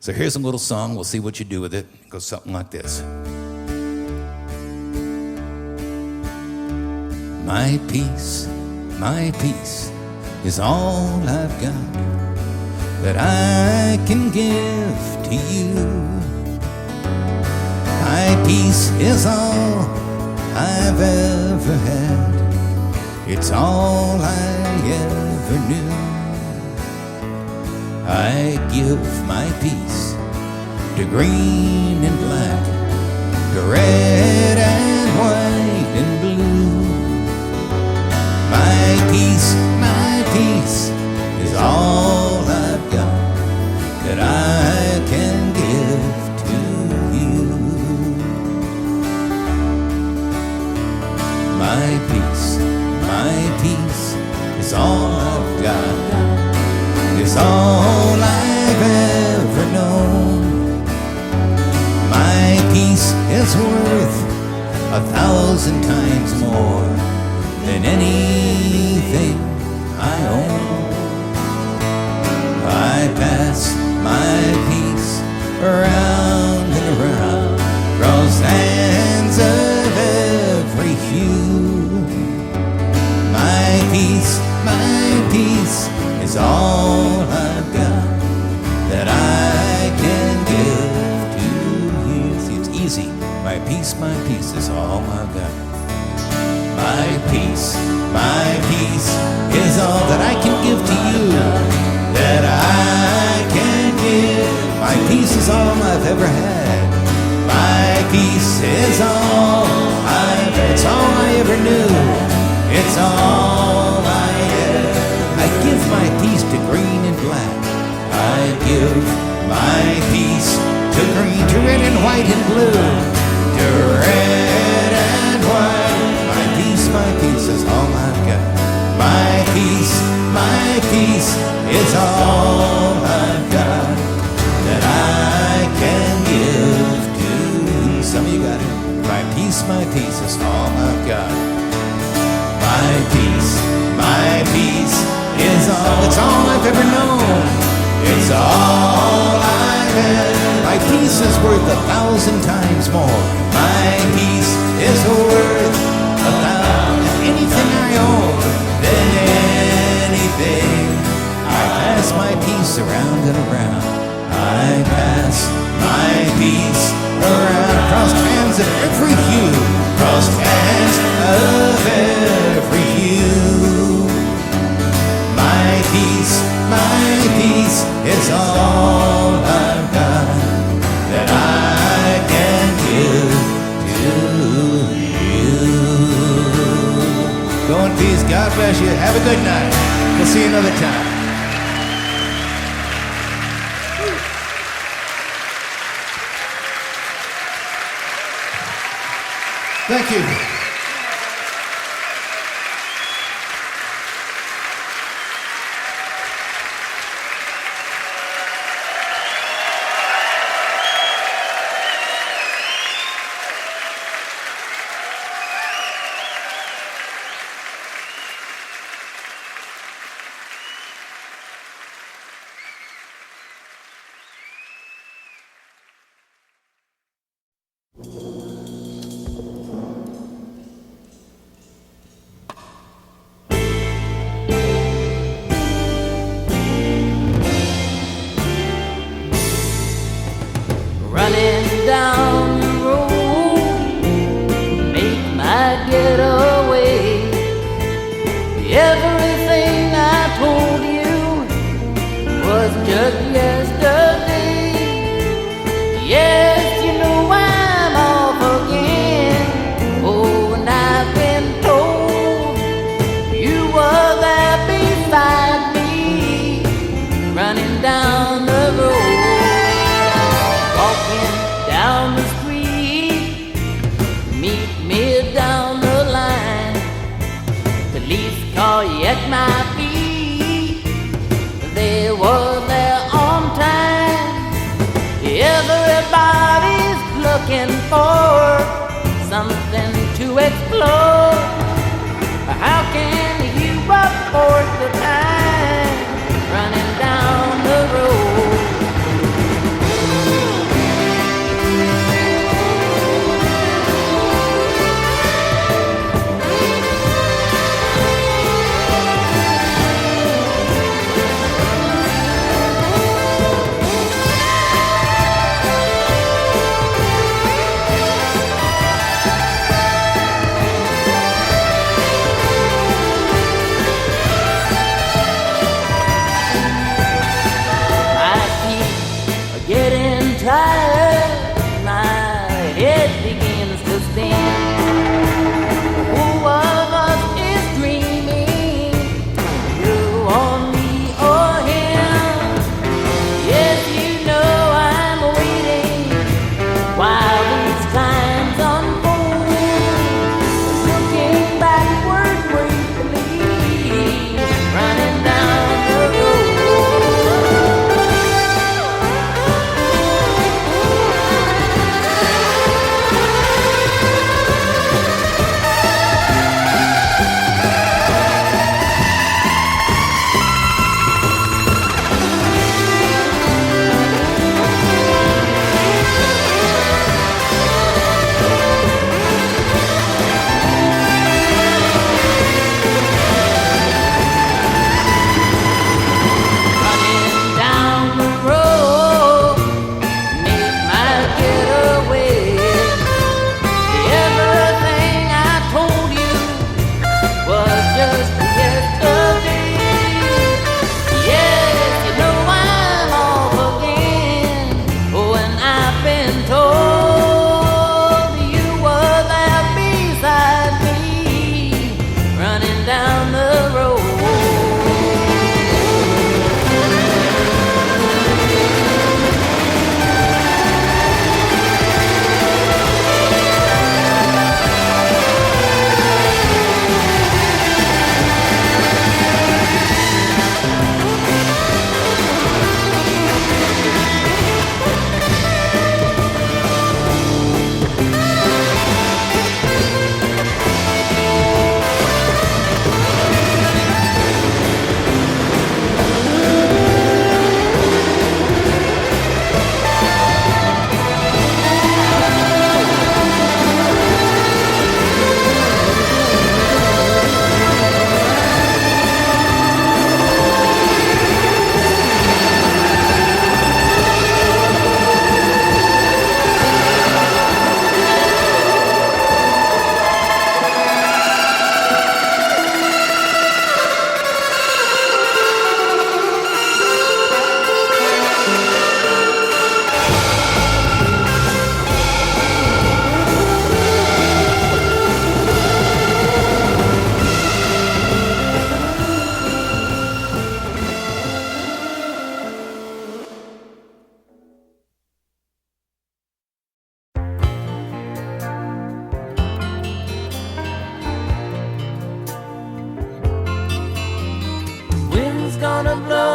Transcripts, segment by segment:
So here's a little song. We'll see what you do with it. It goes something like this. My peace is all I've got that I can give to you. My peace is all I've ever had. It's all I ever knew. I give my peace to green and black, to red and white and blue. My peace is all I've got that I can give to you. My peace is all I've got. It's all I've ever known. My peace is worth 1,000 times more than anything I own. I pass my peace around and around, across hands of every hue. My peace is all I've got that I can give to you. See, it's easy. My peace is all I've got. My peace is all that I can give to you, that I can give. My peace is all I've ever had. My peace is all it's all I ever knew. It's all I give my peace to green and black. I give my peace to green, to red and white and blue, to red and white. My peace is all I've got. My peace is all I've got that I can give to you. Some of you got it. My peace is all I've got. My peace is all, it's all I've ever known. It's all I've had. My peace is worth 1,000 times more. My peace is worth 1,000, anything I own, than anything. I pass my peace around and around. I pass my peace around, across hands of every hue, across hands of every hue. My peace is all I've got that I can give to you. Go in peace. God bless you. Have a good night. We'll see you another time. Thank you.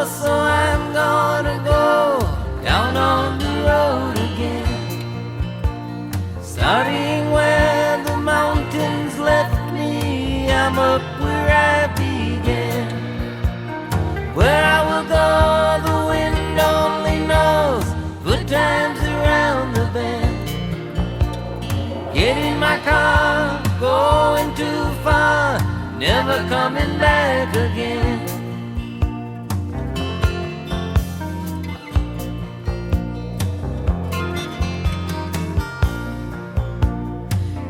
so I'm gonna go down on the road again, starting where the mountains left me. I'm up where I began. Where I will go, the wind only knows. Good times around the bend. Get in my car, going too far, never coming back again.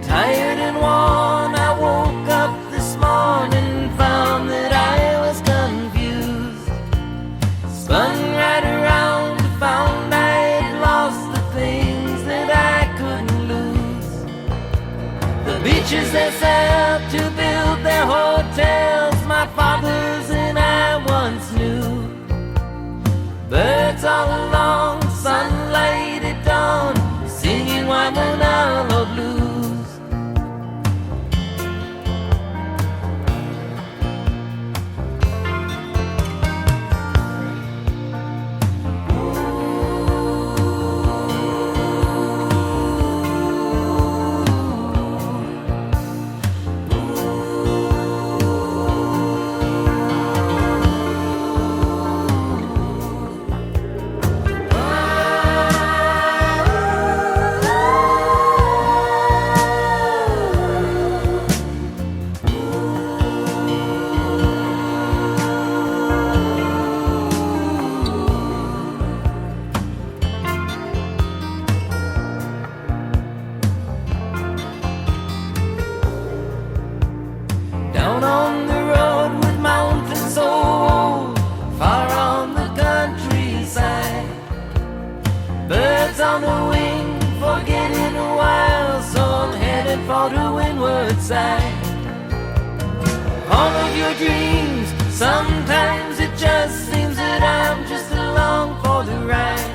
Tired and worn, I woke up this morning, found that I was confused. Spun right around, found I had lost the things that I couldn't lose. The beaches they sell to build their hotels, my fathers and I once knew. Birds all along, sunlight at dawn, singing A-R.l.o blues. On the wing, forgetting a while, so I'm headed for the windward side. All of your dreams, sometimes it just seems that I'm just along for the ride.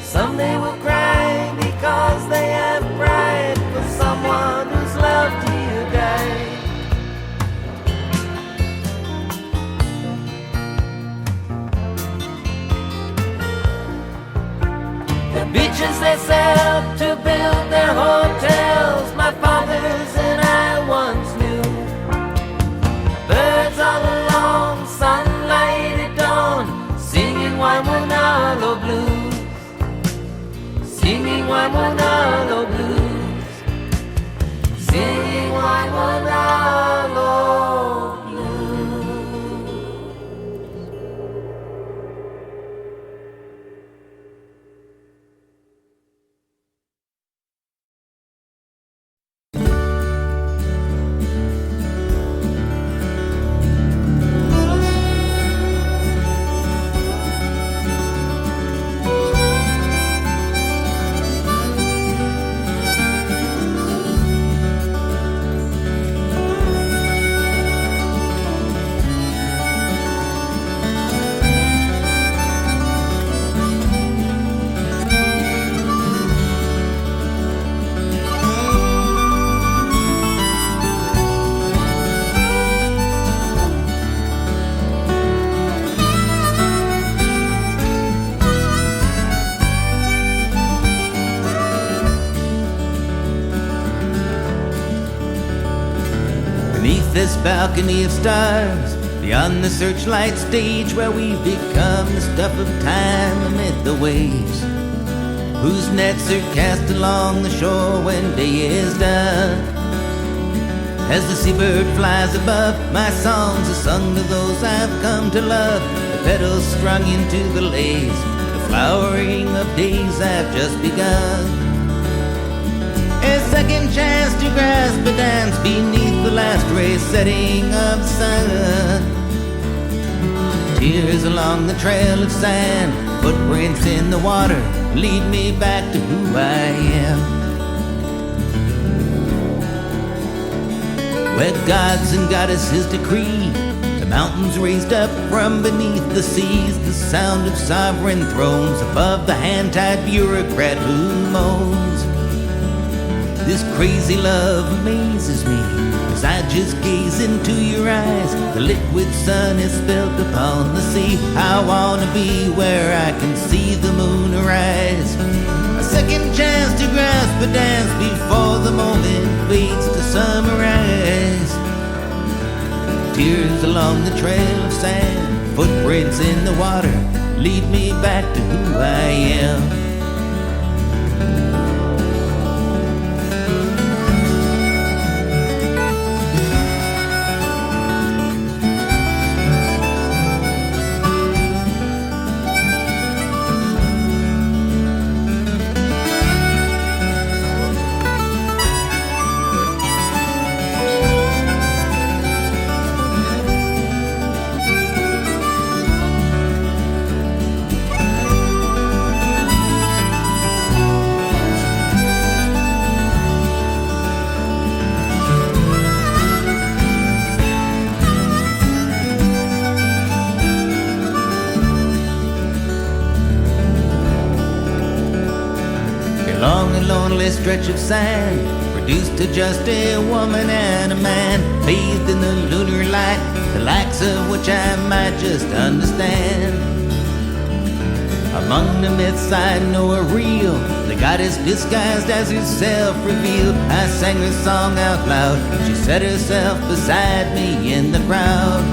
Someday we'll cry because they have pride for someone who's loved you died. Beaches they sell to build their hotels, my fathers and I once knew. Birds all along, sunlight at dawn, singing A-R.l.o blues. Singing A-R.l.o blues. Singing A-R.l.o This balcony of stars, beyond the searchlight stage where we've become the stuff of time amid the waves, whose nets are cast along the shore when day is done. As the seabird flies above, my songs are sung to those I've come to love, the petals strung into the lace, the flowering of days I've just begun. A second chance to grasp a dance beneath the last ray setting of the sun. Tears along the trail of sand, footprints in the water lead me back to who I am. Where gods and goddesses decree, the mountains raised up from beneath the seas, the sound of sovereign thrones above the hand-tied bureaucrat who moans. This crazy love amazes me as I just gaze into your eyes. The liquid sun is spilled upon the sea. I wanna be where I can see the moon arise. A second chance to grasp a dance before the moment fades to summarize. Tears along the trail of sand, footprints in the water, lead me back to who I am. Stretch of sand, reduced to just a woman and a man, bathed in the lunar light, the likes of which I might just understand. Among the myths I know are real, the goddess disguised as herself revealed. I sang her song out loud, she set herself beside me in the crowd.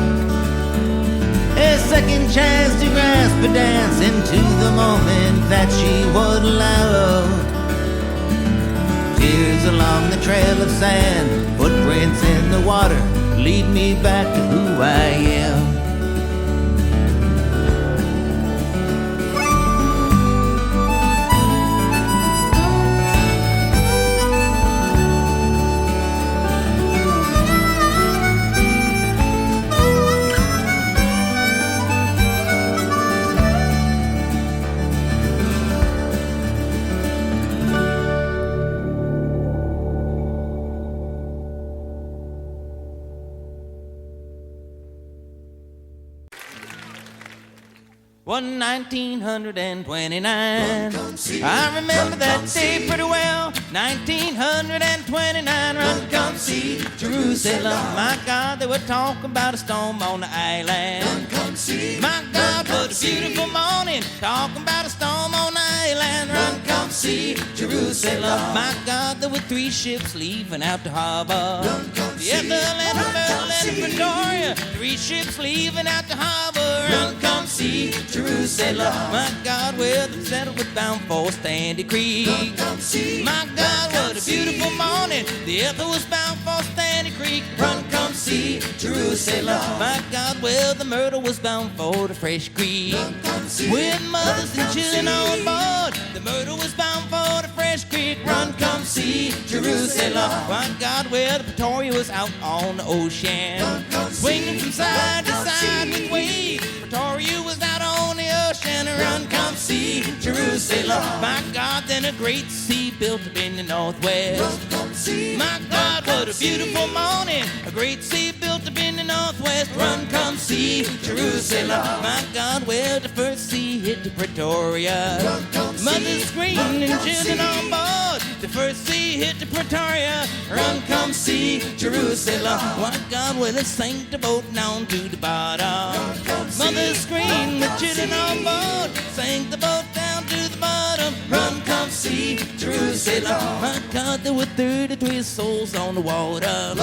A second chance to grasp a dance into the moment that she would allow. Tears along the trail of sand, footprints in the water, lead me back to who I am. One 1929. I remember that day pretty well. 1929. Run, come see Jerusalem. My God, they were talking about a storm on the island. Run, come see. My God, what a beautiful morning. Talking about a storm on the island. Run, come see Jerusalem. My God, there were 3 ships leaving out the harbor. Run, come see. Yeah, the Atlanta, and Pretoria. 3 ships leaving out the harbor. Run, come see Jerusalem. My God, where the settle was bound for Standy Creek. My God, what a beautiful morning. The Ether was bound for Standy Creek. Run, come see Jerusalem. My God, where the murder was bound for the Fresh Creek. With mothers and children on board, the murder was bound for the Fresh Creek. Run, come see Jerusalem. My God, where the Pretoria was out on the ocean, swinging from side to side with waves. Pretoria was out on the ocean. Run, come see Jerusalem. My God, then a great sea built up in the northwest. My God, what a beautiful morning. A great sea built up in the northwest. Run, come see Jerusalem. My God, where the first sea hit the Pretoria. Mothers screaming and children on board. The first sea hit the Pretoria. Run, come see Jerusalem. My God, where they sank the boat down to the bottom. Mothers screaming with children on board. Sank the boat down to the bottom. Run, come see Jerusalem. My God, there were 33 souls on the water,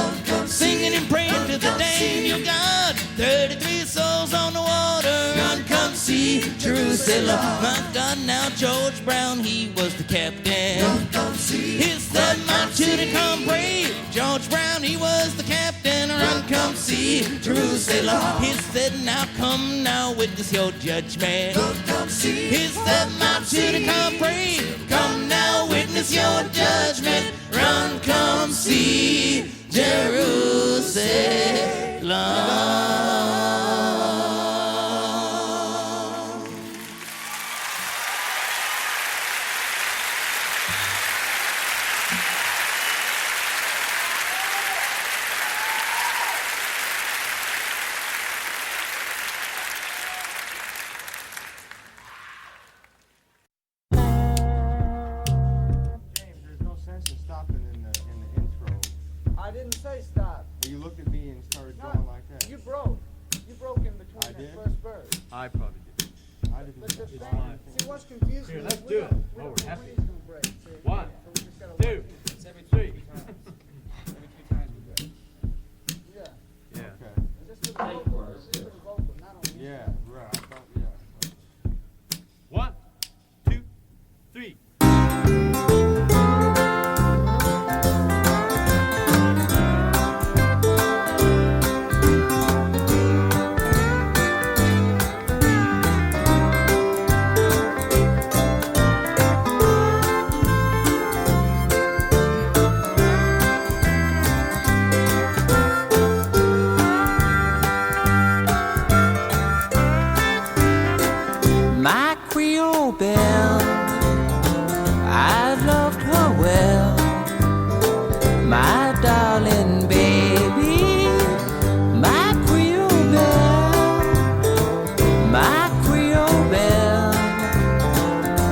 singing and praying to the Daniel God. 33 souls on the water. Run, come see Jerusalem. My God, now George Brown, he was the captain. He said, my children, come pray. George Brown, he was the captain. Run, come see Jerusalem. He said, now come, now witness your judgment. He said, my children, come pray. Come now, witness your judgment. Run, come see Jerusalem. did? First verse. I probably did. But see what's confusing? Here, is let's we do don't- it. we Oh, don't we're know happy. when he's gonna break, see? 1, So we just gotta 2, wait. It's every 3. 2 times. Every 2 times we break. Yeah. Yeah. Just for the vocal, just for the vocal, not on the Yeah, right. I thought, yeah. 1, 2, 3. My Creole belle, I loved her well. My darling baby, my Creole belle, my Creole belle,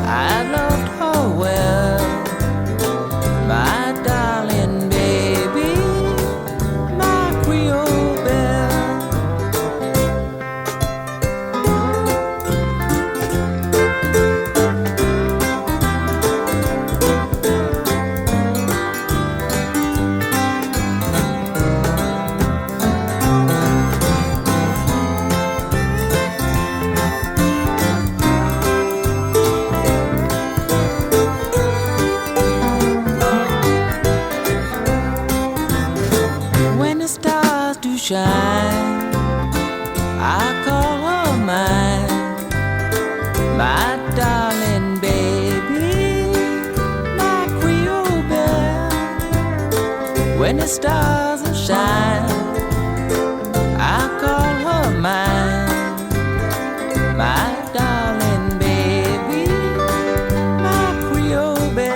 I loved her well. My darling baby, my Creole belle. When the stars do shine, I call her mine, my darling baby, my Creole belle. When the stars will shine, I call her mine, my darling baby, my Creole belle.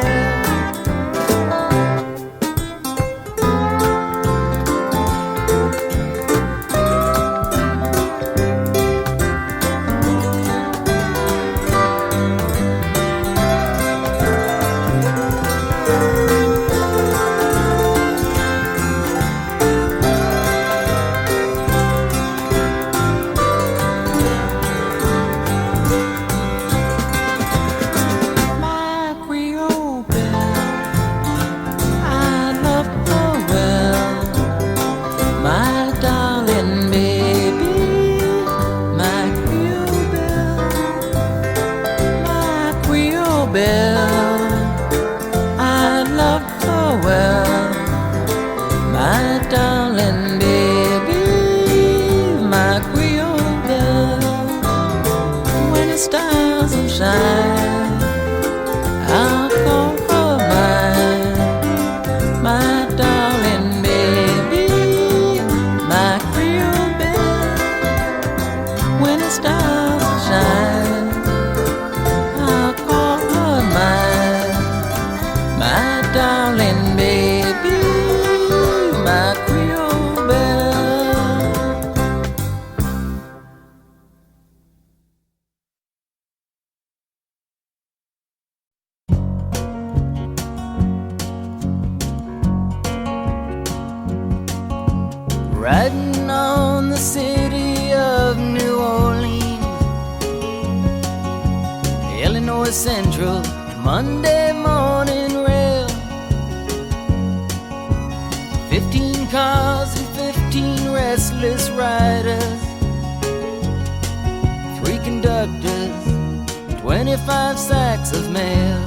My Creole belle, I love her well. My darling baby, my Creole belle, my Creole belle, I love her well. My darling baby, my Creole belle. When the stars will shine, I'll call her mine, my darling baby, my Creole belle. When the stars will shine, I'll call her mine, my darling baby, my Creole belle. Riding on the city of New Orleans, Illinois Central, Monday morning rail. 15 cars and 15 restless riders, 3 conductors, 25 sacks of mail.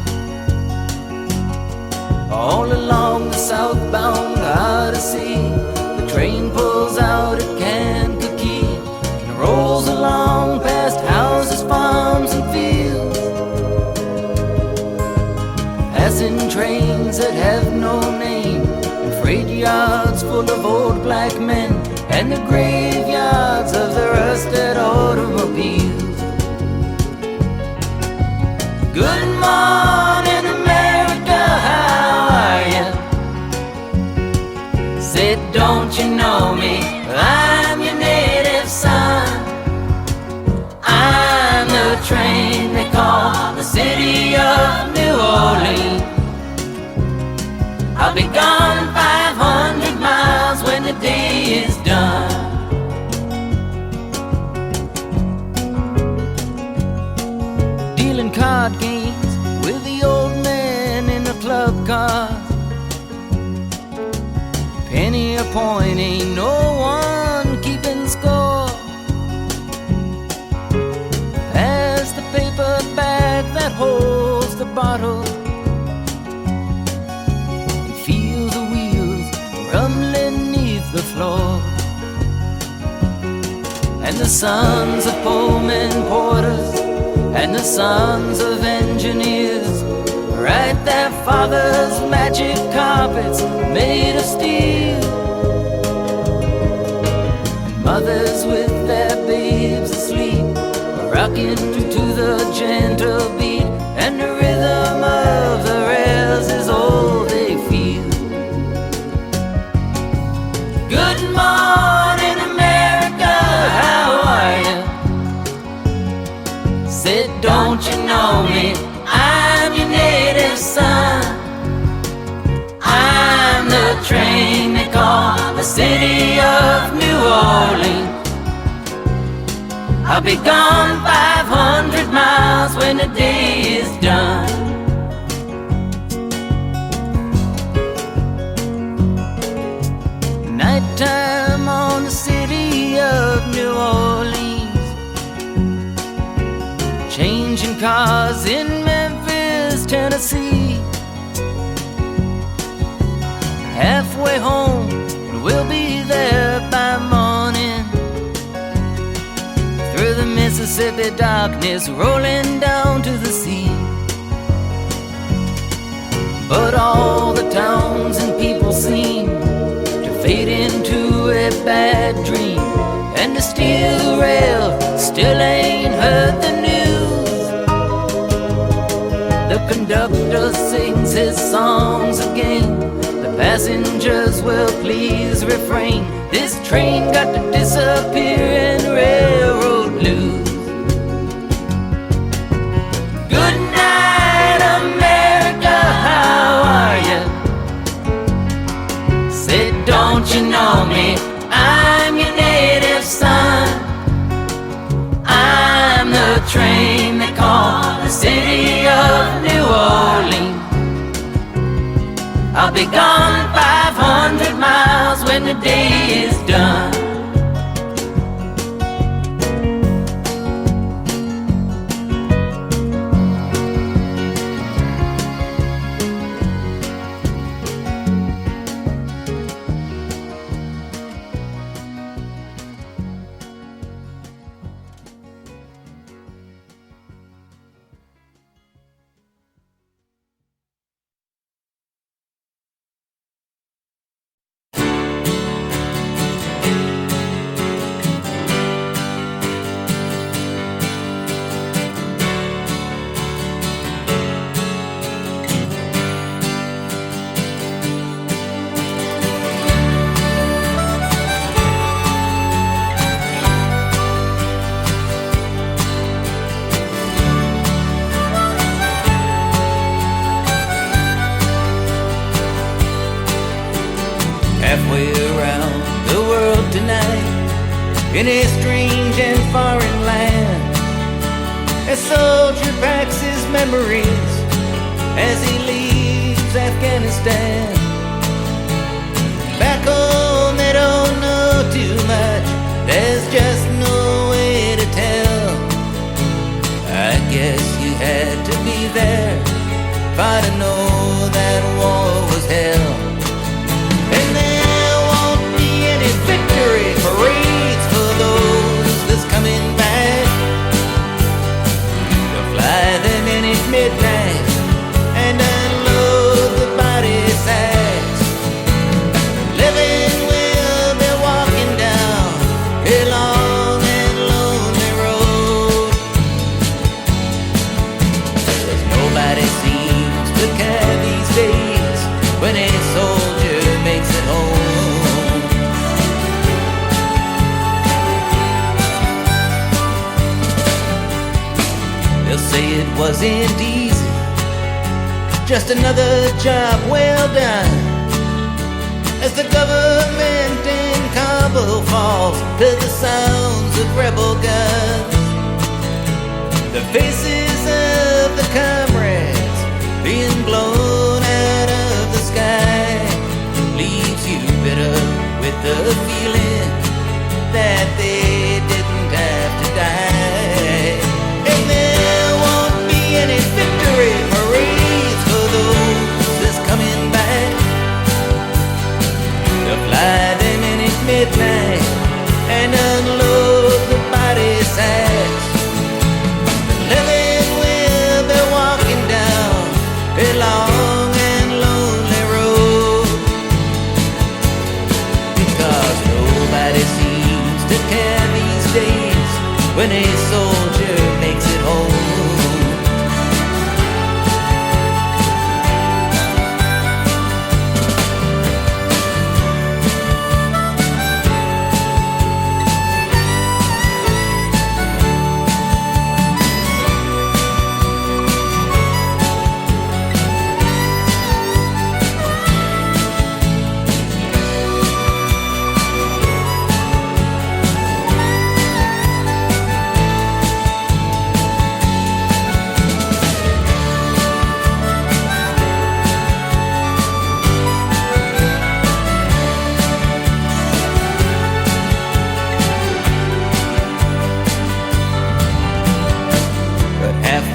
All along the southbound Odyssey, the train pulls out at Kankakee and rolls along past houses, farms, and fields, passing trains that have no name, and freight yards full of old black men, and the graveyards of the rusted automobiles. Good morning, America, how are you? Said, don't you know me? I'm your native son. I'm the train they call the city of New Orleans. I'll be gone 500 miles when the day is done. card games with the old man in the club cars. Penny a point, ain't no one keeping score. Pass the paper bag that holds the bottle. He feels the wheels rumbling neath the floor. And the sons of Pullman porters and the sons of engineers write their fathers' magic carpets made of steel. And mothers with their babes asleep are rocking to the gentle beat, and the rhythm of the rails is all they feel. Good morning, America, how are you? Said, don't you know me? I'm your native son. I'm the train they call the city of New Orleans. I'll be gone 500 miles when the day is done. Nighttime on the city of New Orleans, changing cars in Memphis, Tennessee. Halfway home, we'll be there by morning. Through the Mississippi darkness, rolling down to the sea. But all the towns and people seem to fade into a bad dream, and the steel rail still ain't heard the news. The conductor sings his songs again. The passengers will please refrain. This train got to disappear in railroad blues. Good night, America, how are you? Said, don't you know me? I'm your native son. I'm the train they call the city of New Orleans. I'll be gone 500 miles when the day is done. Halfway around the world tonight, in a strange and foreign land, a soldier packs his memories as he leaves Afghanistan. Back home they don't know too much, there's just no way to tell. I guess you had to be there for to know that war was hell. And there won't be any victory parades for those that's coming back. They'll fly them in at midnight and unload the body sacks. Living will be walking down a long and lonely road. There's nobody seems to care these days when a soldier makes it home. They'll say it wasn't easy, just another job well done, as the government in Kabul falls to the sounds of rebel guns. The faces of the comrades being blown out of the sky leaves you bitter with the feeling that they didn't have to die. And there won't be any victory parades for those that's coming back to fly them in at midnight and unload the body sacks. The living will be walking down a long and lonely road, because nobody seems to care these days when a soldier makes it home.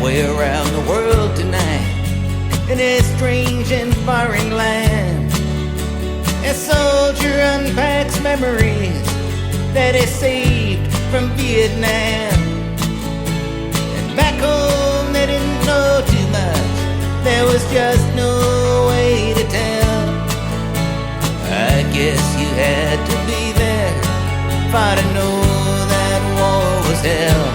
Around the world tonight, in a strange and foreign land, a soldier unpacks memories that he saved from Vietnam. And back home they didn't know too much, there was just no way to tell. I guess you had to be there for to know that war was hell.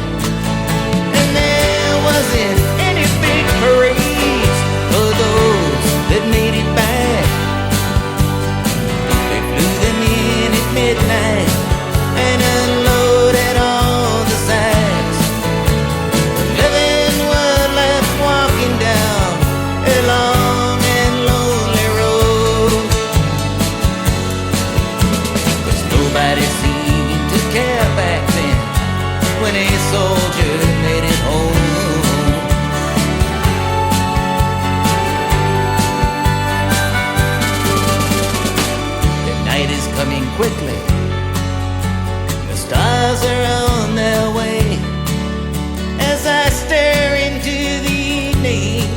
Wasn't any big parades for those that made it back. They flew them in at midnight and unloaded all the sacks. The living were left walking down a long and lonely road, 'cause nobody seemed to care back then when a soldier made it home. Coming quickly, the stars are on their way. As I stare into the evening,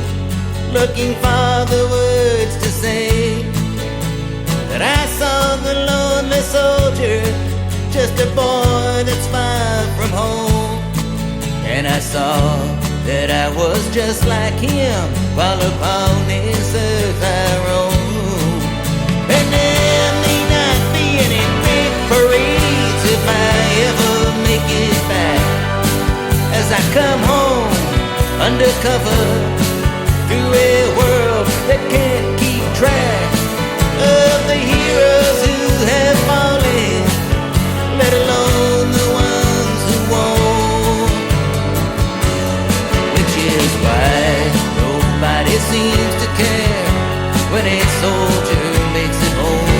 looking for the words to say, that I saw the lonely soldier, just a boy that's far from home. And I saw that I was just like him, while upon this earth I roam. And there may not be any big parades if I ever make it back, as I come home undercover through a world that can't keep track of the heroes who have fallen, let alone the ones who won't. Which is why nobody seems to care when a soldier makes it home.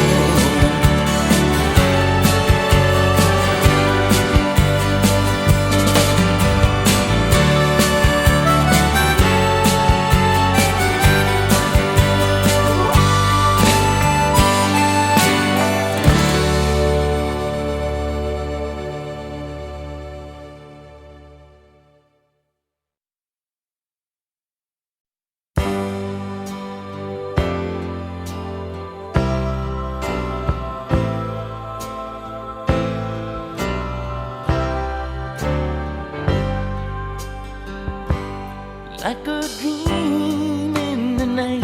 Like a dream in the night,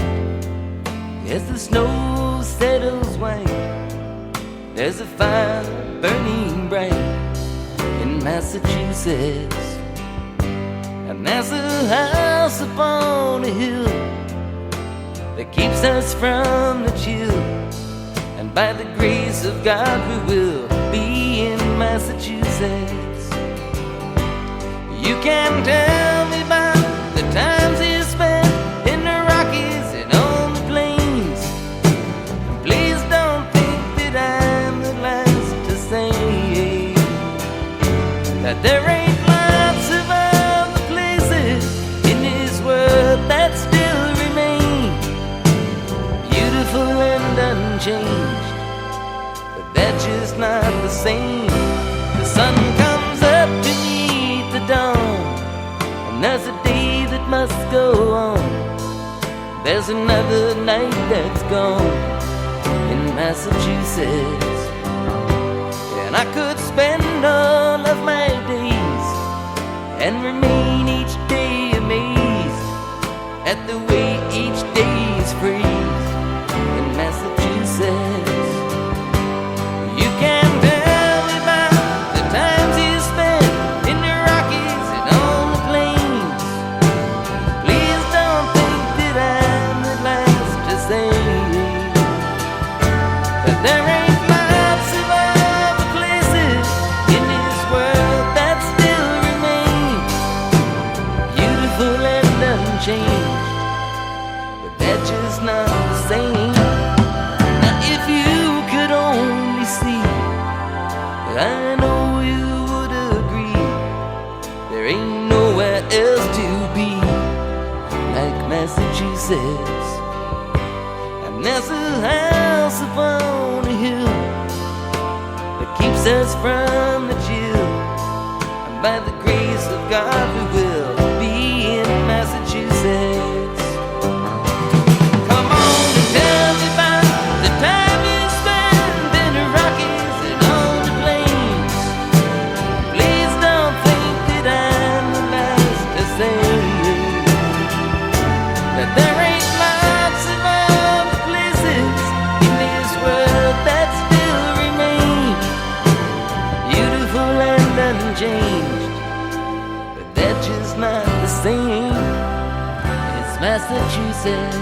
as the snow settles white, there's a fire burning bright in Massachusetts. And there's a house upon a hill that keeps us from the chill. And by the grace of God we will be in Massachusetts. You can tell me about the times he spent in the Rockies and on the plains. Please don't think that I'm the last to say that there ain't lots of other places in this world There's another night that's gone in Massachusetts, and I could spend all of my days and remain each day amazed at the way each day is free in Massachusetts. You can tell me about the times you spent in the Rockies and on the plains. Please don't think that I'm the last to say that there ain't lots of other places in this world that still remain beautiful and unchanged, but they're just not the same. Now if you could only see, I know you would agree, there ain't nowhere else to be like Massachusetts. And there's a house upon a hill that keeps us from the chill, and by the grace of God we will be in Massachusetts. Come on and tell me about the time you spent in the Rockies and on the plains. Please don't think that I'm the last to say that there ain't lots of other places in this world that still remain beautiful and unchanged, but they're just not the same as Massachusetts.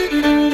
Thank